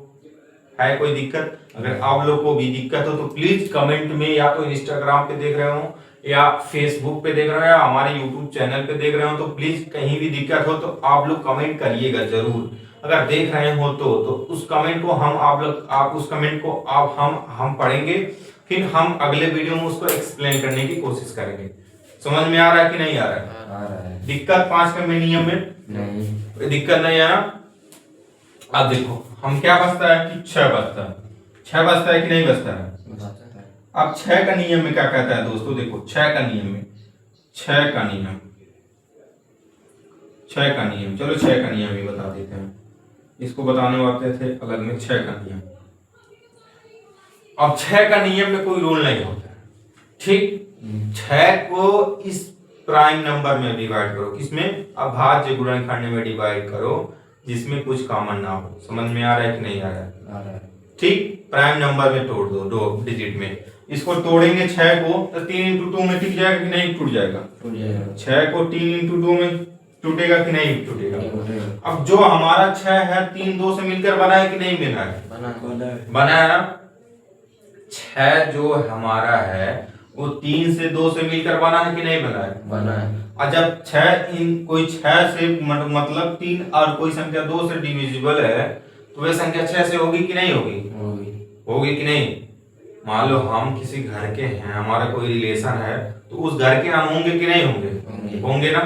है कोई दिक्कत? अगर आप लोग को भी दिक्कत हो तो प्लीज कमेंट में, या तो इंस्टाग्राम पे देख रहे हो या फेसबुक पे देख रहे हो या हमारे यूट्यूब चैनल पे देख रहे हो, तो प्लीज कहीं भी दिक्कत हो तो आप लोग कमेंट करिएगा जरूर। अगर देख रहे हो तो उस कमेंट को आप उस कमेंट को हम पढ़ेंगे, फिर हम अगले वीडियो में उसको एक्सप्लेन करने की कोशिश करेंगे। समझ में आ रहा है कि नहीं आ रहा है? आ रहा है। दिक्कत 5 का नियम में नहीं, दिक्कत नहीं है ना? अब देखो, हम क्या बचता है कि 6 बचता है। 6 बचता है कि नहीं बचता है? अब 6 का नियम में क्या कहता है दोस्तों? देखो 6 का नियम में 6 का नियम 6 का नियम, चलो 6 का नियम भी बता देते हैं। इसको बताने वाले थे अलग में 6 का नियम। अब 6 का नियम में कोई रूल नहीं होता है। ठीक, 6 को इस प्राइम नंबर में डिवाइड करो। किसमें? अभाज्य गुणनखंड में डिवाइड करो जिसमें कुछ कॉमन ना हो। समझ में आ रहा है कि नहीं आ रहा है? आ रहा है। ठीक, प्राइम नंबर में तोड़ दो, 2 डिजिट में। इसको तोड़ेंगे 6 को तो 3 इंटू 2 में टिक जाएगा कि नहीं? टूट जाएगा। 6 को 3 इंटू 2 में टूटेगा कि नहीं टूटेगा? अब जो हमारा 6 है 3 2 से मिलकर बना है कि नहीं बना है? बना है ना? 6 जो हमारा है वो 3 से 2 से मिलकर बना है कि नहीं बना है? बना है। और जब 6 कोई 6 से मतलब 3 और कोई संख्या 2 से डिविजिबल है तो वह संख्या 6 से होगी कि नहीं होगी? होगी कि नहीं? मान लो हम किसी घर के हैं, हमारा कोई रिलेशन है, तो उस घर के हम होंगे कि नहीं होंगे? होंगे ना?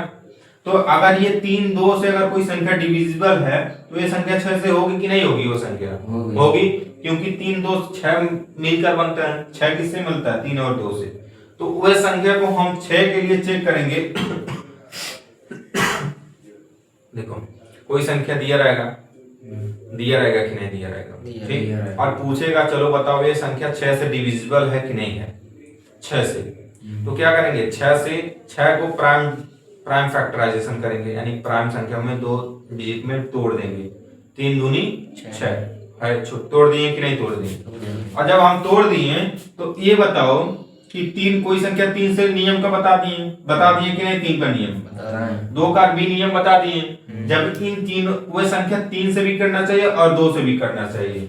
तो अगर ये 3 2 से अगर कोई संख्या डिविजिबल है तो ये संख्या 6 से होगी कि नहीं होगी? वो संख्या होगी, क्योंकि 3 2 6 मिलकर बनता है। 6 किससे मिलता है? 3 और 2 से। तो वह संख्या को हम 6 के लिए चेक करेंगे। देखो, कोई संख्या दिया रहेगा कि नहीं दिया रहेगा? ठीक, और पूछेगा चलो बताओ ये संख्या 6 से डिविजिबल है कि नहीं है? 6 से। तो क्या करेंगे? 6 से 6 को प्राइम फैक्टराइजेशन करेंगे, यानी प्राइम संख्या में 2 डिजिट में तोड़ देंगे। 3 दूनी 6 है। तोड़ दिए कि नहीं तोड़ दिए? और जब हम तोड़ दिए तो ये बताओ कि 3 कोई संख्या 3 से नियम का बता दिए कि नहीं? 3 का नियम, 2 का भी नियम बता दिए। जब इन 3 वह संख्या 3 से भी करना चाहिए और 2 से भी करना चाहिए।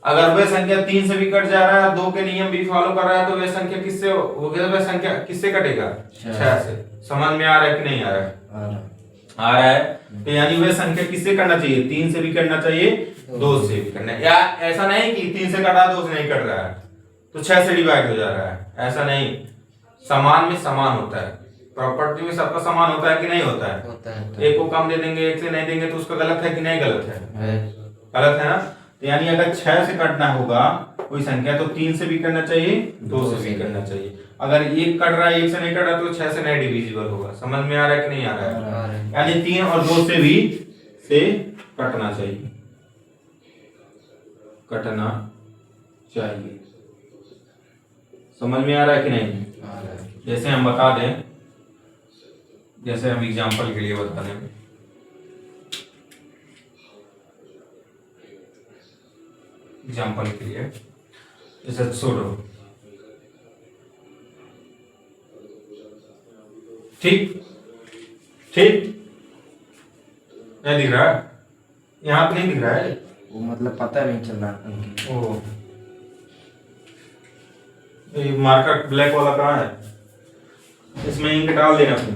अगर वह संख्या 3 से भी कट जा रहा है, 2 के नियम भी फॉलो कर रहा है, तो वह संख्या किससे वह संख्या किससे कटेगा? 6 से। समझ में आ रहा है कि नहीं आ रहा है? आ रहा है। तो यानी वह संख्या किससे करना चाहिए? 3 से भी करना चाहिए, 2 से भी करना है। या ऐसा नहीं कि 3 से कटा 2 से नहीं कट रहा है तो 6 से डिवाइड हो जा रहा है, ऐसा नहीं। समान में समान होता है, प्रॉपर्टी में सबका समान होता है कि नहीं होता है? होता है। एक को कम दे देंगे, एक से नहीं देंगे तो उसका गलत है कि नहीं गलत है? गलत है ना? तो यानी अगर 6 से कटना होगा कोई संख्या तो 3 से भी करना चाहिए, 2 से भी करना चाहिए। अगर एक कट रहा है, एक से नहीं कट रहा तो 6 से नहीं डिविजिबल होगा। समझ में आ रहा है कि नहीं आ रहा है? आ रहा है। यानी 3 और 2 से भी से कटना चाहिए, कटना चाहिए। समझ में आ रहा है कि नहीं? आ रहा है। जैसे हम बता दें, जैसे हम एग्जांपल के लिए बता दें, एग्जांपल के लिए जैसे सोडो, ठीक ठीक नहीं दिख रहा है, यहाँ पे नहीं दिख रहा है। वो मतलब पता नहीं चल रहा अंकित। ओ, ये मार्कर ब्लैक वाला कहाँ है? इसमें इंक डाल देना तुम।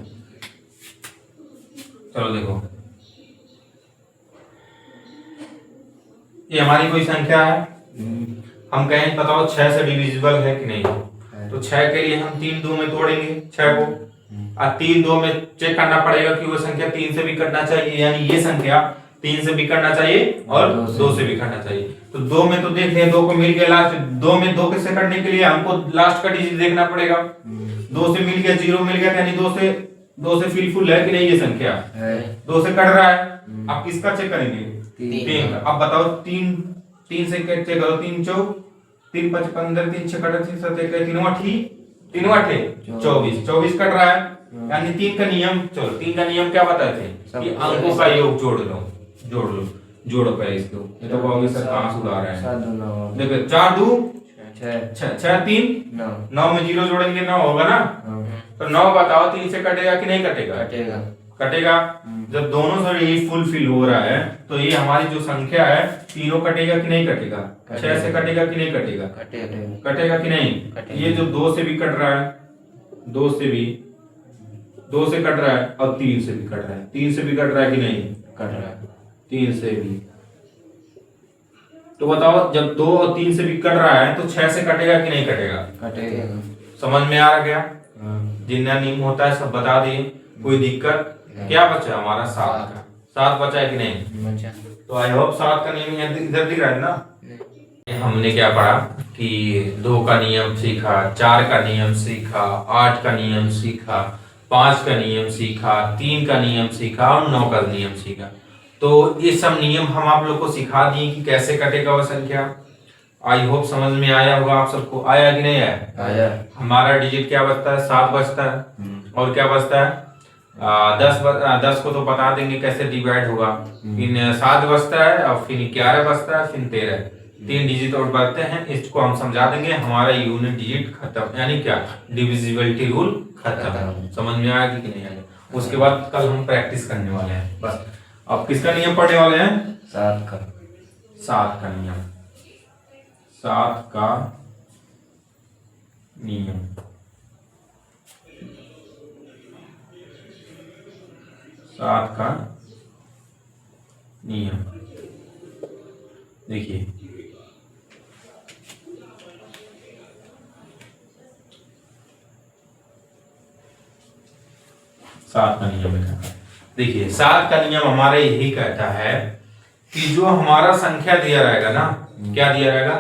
चलो देखो, ये हमारी कोई संख्या है, हम कहें बताओ 6 से डिविजिबल है कि नहीं। तो 6 के लिए हम 3 2 में तोड़ेंगे 6 को, और 3 2 में चेक करना पड़ेगा कि वो संख्या 3 से भी कटना चाहिए, यानी ये संख्या 3 से भी कटना चाहिए और 2 से भी कटना चाहिए। तो 2 में तो देख लिया, 2 को मिल गया लास्ट, 2 में 2 से कटने के लिए हमको लास्ट का डिजिट देखना पड़ेगा। 2 से मिल गया, 0 मिल गया, यानी 2 से फिलफुल है कि नहीं ये संख्या? 2 से कट रहा है। अब किसका चेक करेंगे? 3 का। अब बताओ 3 से चेक करो, 3 चौक 3 5 15 3 6 कट 3 7 1 3 8 24 कट रहा है, यानी 3 का नियम। चलो 3 का नियम क्या बताए थे कि अंकों का योग जोड़ो पहले इसको। ये तो कहोगे सर कहां सुधार रहे हैं? देखो 4 2 6 3 9 में 0 जोड़ेंगे 9 होगा ना। तो 9 बताओ 3 से कटेगा कि नहीं कटेगा? कटेगा। जब दोनों से फुलफिल हो रहा है तो ये हमारी जो संख्या है तीनों कटेगा कि नहीं कटेगा? 6 से कटेगा कि नहीं कटेगा? कटेगा कि नहीं? ये जो 2 से भी कट रहा है, 2 से कट रहा है और 3 से भी कट रहा है, 3 से भी कट रहा है कि नहीं? कट रहा है। 3 से भी। तो बताओ जब 2 और 3 से भी कट रहा है तो 6 से कटेगा कि नहीं कटेगा? कटेगा। समझ में आ गया? जितना नियम होता है सब बता दिए, कोई दिक्कत? क्या बचा हमारा? 7 का। 7 बचा है कि नहीं? तो आई होप 7 का नियम इधर दिख रहा है ना। हमने क्या पढ़ा कि 2 का नियम सीखा, 4 का नियम सीखा, 8 का नियम सीखा, 5 का नियम सीखा, 3 का नियम सीखा और 9 का नियम सीखा। तो ये सब नियम हम आप लोग को सिखा दिए कि कैसे कटेगा वह संख्या। आई होप समझ में आया होगा आप सबको। आया कि नहीं आया? आया। हमारा डिजिट क्या बचता है? 7 बचता है। और क्या बचता है? 10 को तो बता देंगे कैसे डिवाइड होगा। फिर 7 बचता है और फिर 11 बचता है, फिर 13, 3 डिजिट और बढ़ते हैं। इसको हम समझा देंगे, हमारा यूनिट डिजिट खत्म, यानी क्या? डिविजिबिलिटी रूल खत्म। समझ में आया कि नहीं आया? उसके बाद कल हम प्रैक्टिस करने वाले हैं बस। अब किसका नियम पढ़ने वाले हैं? 7 का। 7 का नियम। 7 का नियम। 7 का नियम देखिए, सात का नियम है। देखिए 7 का नियम हमारा यही कहता है कि जो हमारा संख्या दिया रहेगा ना, क्या दिया रहेगा?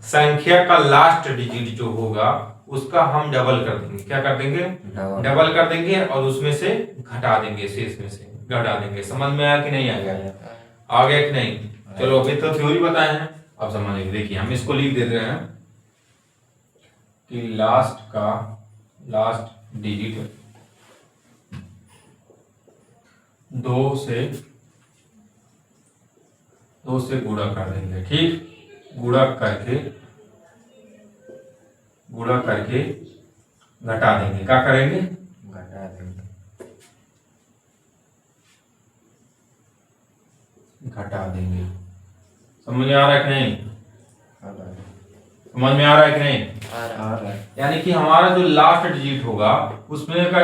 संख्या का लास्ट डिजिट जो होगा उसका हम डबल कर देंगे। क्या कर देंगे? डबल कर देंगे और उसमें से घटा देंगे, शेष में से घटा देंगे। समझ में आया कि नहीं आ गया? आ गया कि नहीं? चलो अभी तो थ्योरी बताए हैं, अब समझेंगे। देखिए हम इसको लिख देते हैं कि लास्ट डिजिट 2 से गुणा कर देंगे। ठीक, गुणा करके घटा देंगे। क्या करेंगे? घटा देंगे। घटा देंगे। समझ में आ रहा है कि नहीं? समझ में आ रहा है कि नहीं? आ रहा है। यानी कि हमारा जो लास्ट डिजिट होगा उसमें का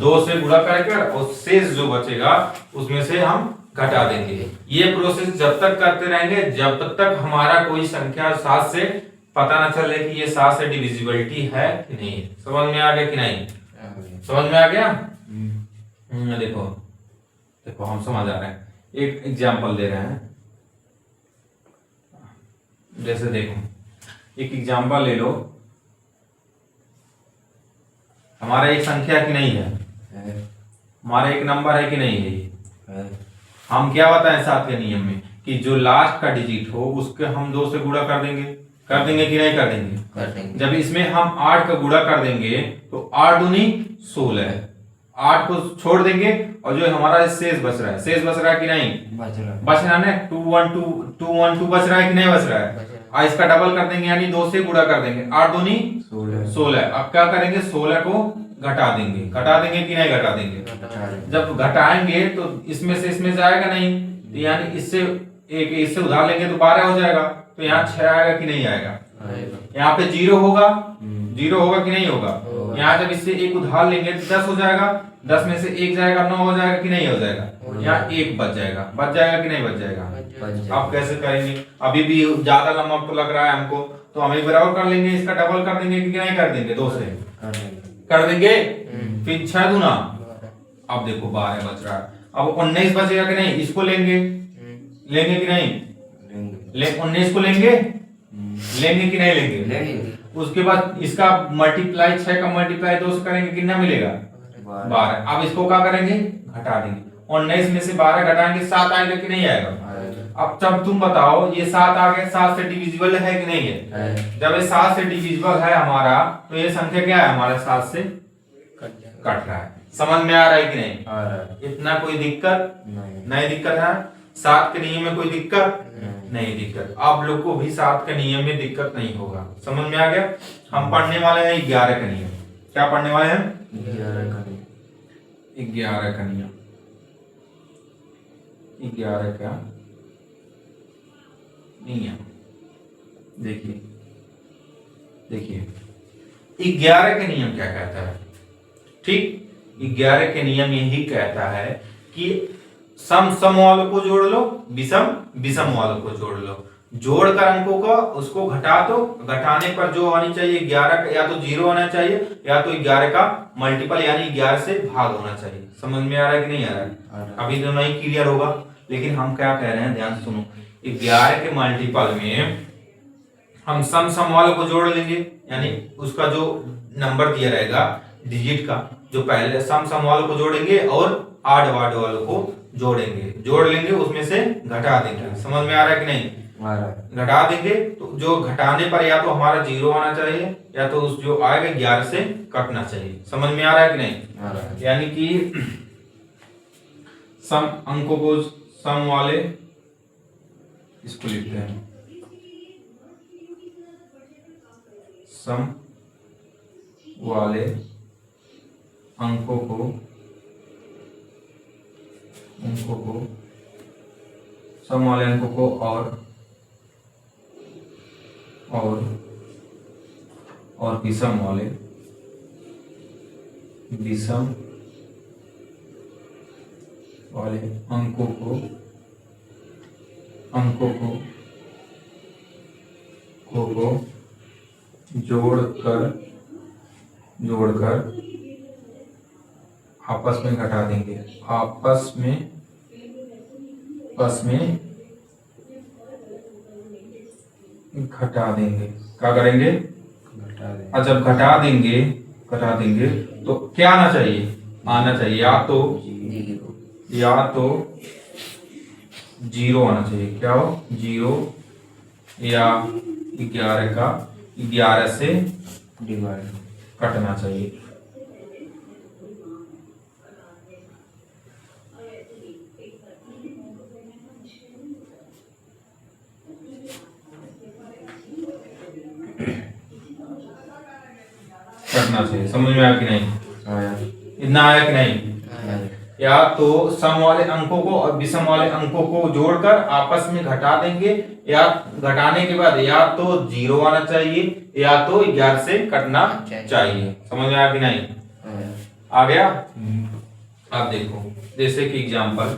2 से गुणा करके और शेष जो बचेगा उसमें से हम घटा देंगे। ये प्रोसेस जब तक करते रहेंगे जब तक हमारा कोई संख्या 7 से पता ना चले कि ये 7 से डिविजिबिलिटी है कि नहीं। समझ में आ गया कि नहीं? समझ में आ गया? देखो हम समझ आ रहे हैं। एक एग्जांपल दे रहे हैं। जैसे देखो एक एग्जांपल ले लो हमारा एक संख्या की नहीं है, है। हमारा एक नंबर है कि नहीं है ये। है। हम क्या बताएं 7 के नियम में कि जो लास्ट का डिजिट हो उसके हम 2 से गुणा कर देंगे कि नहीं कर देंगे। कर देंगे। जब इसमें हम 8 का गुणा कर देंगे तो 8 दूनी 16, 8 को छोड़ देंगे और जो हमारा शेष बच रहा है, शेष बच रहा है कि नहीं बच रहा है, 212 बच रहा है कि नहीं बच रहा है। और इसका डबल कर देंगे यानी 2 से गुणा कर देंगे, 8 दूनी 16। अब क्या करेंगे 16 को घटा देंगे कि नहीं घटा देंगे। जब घटाएंगे तो इसमें से जाएगा नहीं, तो यानी इससे उधार लेंगे तो 12 हो जाएगा, तो यहाँ 6 आएगा कि नहीं आएगा। यहाँ पे 0 होगा कि नहीं होगा। यहाँ जब इससे एक उधार लेंगे तो 10 हो जाएगा, 10 में से 1 जाएगा 9 हो जाएगा कि नहीं हो जाएगा। यहाँ 1 बच जाएगा कि नहीं बच जाएगा। आप कैसे करेंगे, अभी भी ज्यादा नंबर तो लग रहा है हमको, तो हम एक बराबर कर लेंगे, इसका डबल कर देंगे कि नहीं कर देंगे, 2 से कर देंगे। फिर 6 दूना, अब देखो 12 बच रहा है, अब 19 बचेगा कि नहीं, इसको लेंगे कि नहीं 19 को लेंगे कि नहीं लेंगे। उसके बाद इसका मल्टीप्लाई 6 का मल्टीप्लाई 2 से करेंगे कितना मिलेगा 12। अब इसको क्या करेंगे घटा देंगे, 19 में से 12 घटाएंगे 7 आएगा कि नहीं आएगा। अब जब तुम बताओ ये 7 आ गया, 7 से डिविजिबल है कि नहीं है। जब ये 7 से डिविजिबल है हमारा, तो ये संख्या क्या है हमारा 7 से कट रहा है। समझ में आ रहा है कि नहीं आ रहा है। इतना कोई दिक्कत नहीं दिक्कत है। 7 के नियम में कोई दिक्कत नहीं दिक्कत। आप लोग को भी 7 के नियम में दिक्कत नहीं होगा। समझ में आ गया। हम पढ़ने वाले हैं 11 का नियम। क्या पढ़ने वाले हैं 11 का नियम। 11 का नियम, 11 का नियम देखिए 11 के नियम क्या कहता है। ठीक, 11 के नियम यही कहता है कि सम वालों को जोड़ लो, विषम वालों को जोड़ लो, जोड़कर अंकों का उसको घटा दो, घटाने पर जो होनी चाहिए 11 का या तो 0 होना चाहिए या तो 11 का मल्टीपल यानी 11 से भाग होना चाहिए। समझ में आ रहा है कि नहीं आ रहा है। अभी दोनों ही क्लियर होगा, लेकिन हम क्या कह रहे हैं ध्यान से सुनो। 11 के मल्टीपल में हम सम वालों को जोड़ लेंगे, यानी उसका जो नंबर दिया रहेगा डिजिट का, जो पहले सम वालों को जोड़ेंगे और आड वालों को जोड़ लेंगे, उसमें से घटा देंगे। समझ में आ रहा है कि नहीं। घटा देंगे तो जो घटाने पर या तो हमारा 0 आना चाहिए या तो उस जो आएगा 11 से कटना चाहिए। समझ में आ रहा है कि नहीं। यानी कि सम अंकों को सम वाले, इसको लिखते हैं सम वाले अंकों को सम वाले अंकों को और विषम वाले अंकों को जोड़कर आपस में घटा देंगे। आपस में घटा देंगे। क्या करेंगे और जब घटा देंगे तो क्या आना चाहिए या तो 0 आना चाहिए। क्या हो 0 या 11 का 11 से डिवाइड कटना चाहिए। कटना चाहिए। समझ में आया कि नहीं आया। इतना आया कि नहीं। या तो सम वाले अंकों को और विषम वाले अंकों को जोड़कर आपस में घटा देंगे, या घटाने के बाद या तो 0 आना चाहिए या तो 11 से कटना चाहिए। समझ में आया कि नहीं आ गया। आप देखो जैसे कि एग्जाम्पल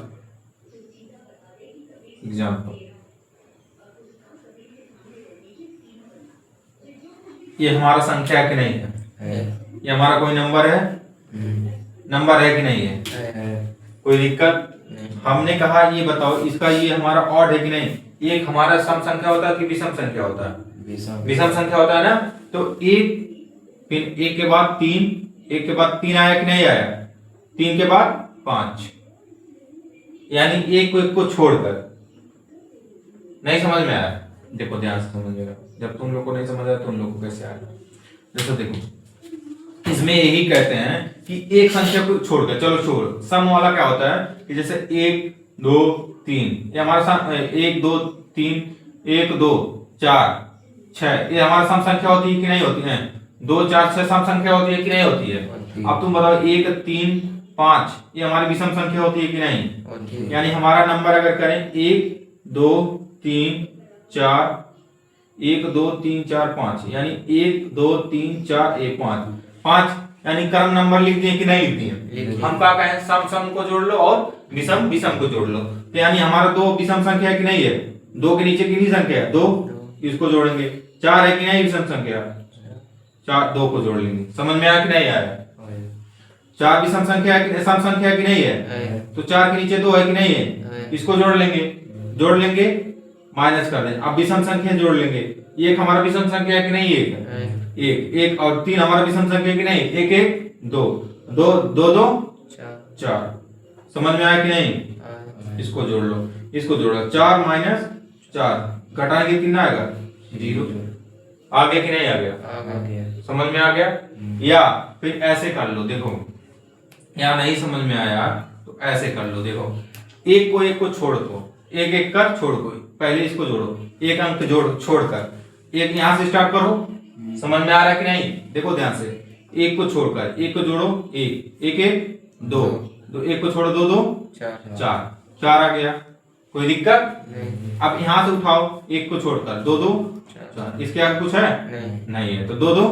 ये हमारा संख्या है कि नहीं है। ये हमारा कोई नंबर है कि नहीं है। कोई दिक्कत नहीं। हमने कहा ये बताओ इसका ये हमारा ऑड है कि नहीं। एक हमारा सम संख्या होता है कि विषम संख्या होता है। विषम संख्या होता है ना। तो एक के बाद 3 1 के बाद 3 आया कि नहीं आया, 3 के बाद 5, यानी एक को छोड़कर। नहीं समझ में आया? देखो ध्यान से समझिएगा, जब तुम लोग को नहीं समझ आया तुम लोग को कैसे आएगा। जैसे देखो इसमें यही कहते हैं कि एक संख्या को छोड़कर, चलो छोड़, सम वाला क्या होता है कि जैसे 1 2 3 ये हमारा सम, 1 2 3 1 2 4 6 ये हमारा सम संख्या होती है कि नहीं होती है? 2 4 6 सम संख्या होती है कि नहीं होती है? अब तुम बताओ 1 3 5 ये हमारी विषम संख्या होती है कि नहीं? यानी हमारा नंबर अगर करें 1 2 3 4 1 2 3 4 5, यानी 1 2 3 4 1 5 यानी क्रम नंबर लिख दिए कि नहीं लिख दिए? हम क्या कहें, सम सम को जोड़ लो और विषम विषम को जोड़ लो। तो यानी हमारा 2 विषम संख्या है कि नहीं है? 2 के नीचे कितनी संख्या है? 2, इसको जोड़ेंगे। 4 है कि नहीं विषम संख्या? 4 2 को जोड़ लेंगे। समझ में आया कि नहीं आया? 4 विषम संख्या है कि सम संख्या है कि नहीं है? तो 4 के नीचे 2 है कि नहीं है? इसको जोड़ लेंगे माइनस कर दें। अब विषम संख्या जोड़ लेंगे, एक हमारा विषम संख्या है कि नहीं? एक और 3 हमारा विषम संख्या है कि नहीं? 1 1 2 2 2 2 4। समझ में आया कि नहीं? इसको जोड़ लो, इसको जोड़ लो। 4 माइनस 4 घटाएंगे कितना आएगा? 0। आ गया कि नहीं आ गया? समझ में आ गया? या फिर ऐसे कर लो, देखो या नहीं समझ में आया तो ऐसे कर लो। देखो एक को छोड़ दो, एक एक कर छोड़ दो, पहले इसको जोड़ो, एक अंक छोड़कर, एक यहां से स्टार्ट करो। समझ में आ रहा है कि नहीं? देखो ध्यान से, एक को छोड़कर एक को जोड़ो, एक 2 2 एक को छोड़ो 2 2 4 आ गया, कोई दिक्कत नहीं। अब यहां से उठाओ, एक को छोड़कर 2 2 4, इसके आगे कुछ है? नहीं है, तो 2 2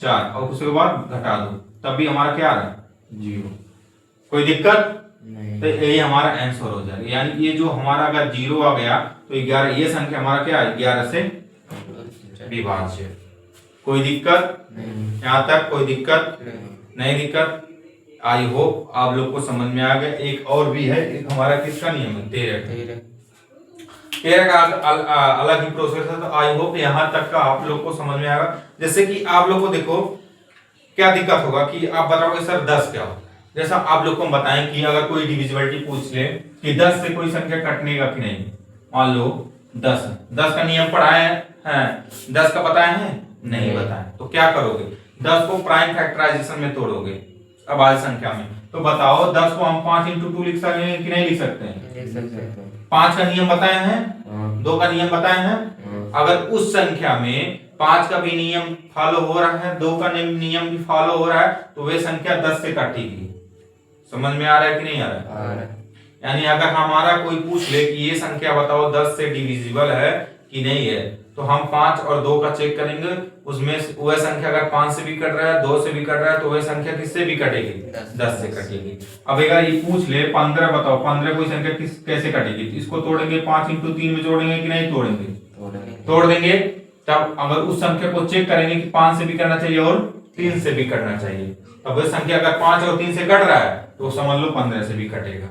4 और उसके बाद घटा दो, तब भी हमारा क्या आ रहा है? 0। कोई दिक्कत नहीं। तो यही हमारा आंसर हो जाएगा। यानी ये जो हमारा अगर 0 आ गया तो 11, ये संख्या हमारा क्या है? 11 से विभाज्य। कोई दिक्कत नहीं, यहाँ तक कोई दिक्कत नहीं दिक्कत। आई होप आप लोग को समझ में आ गया। एक और भी है, एक हमारा किसका नियम है? 13 का अलग ही प्रोसेस है। तो आई होप यहाँ तक का आप लोग को समझ में आएगा। जैसे कि आप लोग को देखो क्या दिक्कत होगा कि आप बताओगे सर 10 क्या हो। जैसा आप लोग को हम बताएं कि अगर कोई डिविजिबिलिटी पूछ ले कि 10 से कोई संख्या कटनेगा कि नहीं, मान लो 10 का नियम पढ़ाए हैं, 10 का बताए हैं? नहीं बताए। तो क्या करोगे? 10 को प्राइम फैक्टराइजेशन में तोड़ोगे अभाज्य संख्या में। तो बताओ 10 को हम 5 × 2 लिख सकते हैं कि नहीं लिख सकते हैं? 5 का नियम बताए हैं, 2 का नियम बताए हैं। अगर उस संख्या में 5 का भी नियम फॉलो हो रहा है, 2 का नियम भी फॉलो हो रहा है, तो वे संख्या 10 से कटेगी। समझ में आ रहा है कि नहीं आ रहा है? यानी अगर हमारा कोई पूछ ले कि ये संख्या बताओ 10 से डिविजिबल है कि नहीं है, तो हम 5 और 2 का चेक करेंगे। उसमें वह संख्या अगर 5 से भी कट रहा है, 2 से भी कट रहा है, तो वह संख्या किससे भी कटेगी? 10 से कटेगी। अब अगर ये पूछ ले 15 बताओ, 15 कोई संख्या कैसे कटेगी? इसको तोड़ेंगे, 5 × 3 में जोड़ेंगे कि नहीं तोड़ेंगे? तोड़ देंगे। तब अगर उस संख्या को चेक करेंगे कि 5 से भी करना चाहिए और 3 से भी करना चाहिए, अब वह संख्या अगर 5 और 3 से कट रहा है तो समझ लो 15 से भी कटेगा।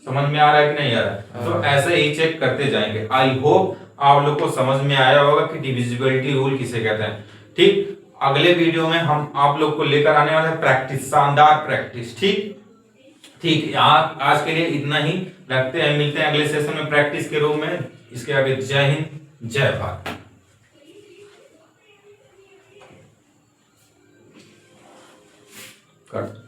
समझ में आ रहा है कि नहीं आ रहा है? तो ऐसे ही चेक करते जाएंगे। आई होप आप लोग को समझ में आया होगा कि डिविजिबिलिटी रूल किसे कहते हैं। ठीक, अगले वीडियो में हम आप लोग को लेकर आने वाले हैं प्रैक्टिस, शानदार प्रैक्टिस। ठीक, आज के लिए इतना ही रखते हैं, मिलते हैं अगले सेशन में प्रैक्टिस के रूप में। इसके आगे जय हिंद, जय भारत। कट।